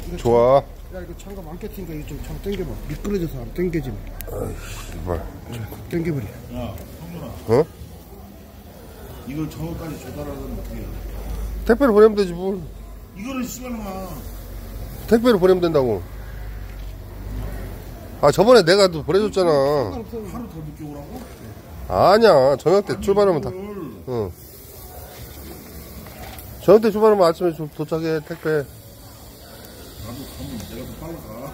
이거 좋아. 야 이거 장갑 안 꼈으니까 이거 좀 참 당겨봐. 미끄러져서 안 당겨지네. 이발. 당겨버려. 야, 성준아. 어? 이걸 저거까지 조달하면 어떻게 해? 택배로 보내면 되지 뭘. 이거를 씨발놈아. 택배로 보내면 된다고. 아 저번에 내가 또 보내줬잖아. 하루 더 늦게 오라고? 아니야 저녁 때 출발하면 다. 응. 저녁 때 출발하면 아침에 좀 도착해 택배. 나도 가면 내가 더 빨리 가.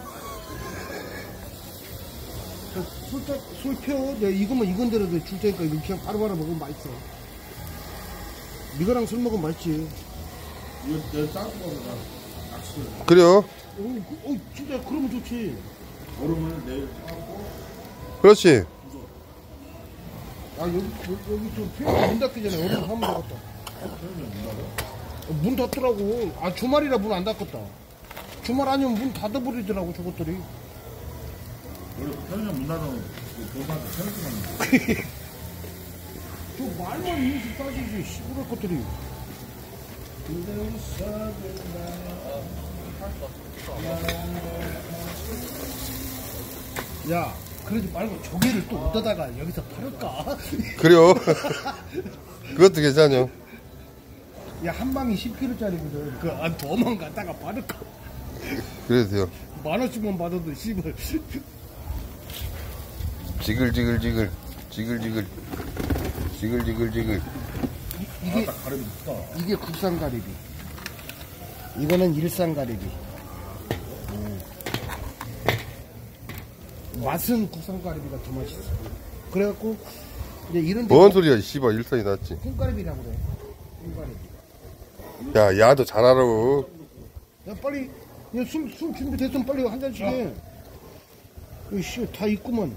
술 펴. 내가 이것만 이건대로 줄 테니까 이거 그냥 바로바로 먹으면 맛있어. 이거랑 술 먹으면 맛있지. 이거 내가 싸고 가서 낚시를. 그래요. 진짜 그러면 좋지. 얼음을 내일 싸고. 그렇지. 아 여기 좀 폐가 문 닫기 전에 얼음 하면 되겠다. 문 닫더라고. 아 주말이라 문 안 닫겠다. 주말 아니면 문 닫아버리더라고 저것들이. 원래 편의점 문 닫으면 돈한테 편의점 저 말만 인식 따지지 시부럴 것들이. 야 그러지 말고 조개를 또 얻어다가 여기서 팔을까? 그래요. 그것도 괜찮요. 야 한 방이 10kg짜리거든. 그 한 도망 갔다가 팔을까? 그래도 돼요. 10,000원씩만 받아도 씨발. 지글지글지글 지글지글 지글지글지글. 이게 가리비 크다. 이게 국산 가리비. 이거는 일산 가리비. 맛은 국산 가리비가 더 맛있어. 그래갖고 이제 이런 데 뭔 소리야 씨발 일산이 낫지. 콩가리비라고 그래. 콩가리비. 야 야도 잘 알아. 야 빨리 야, 술 준비됐으면 빨리 한 잔씩 해. 이씨 다 있구먼.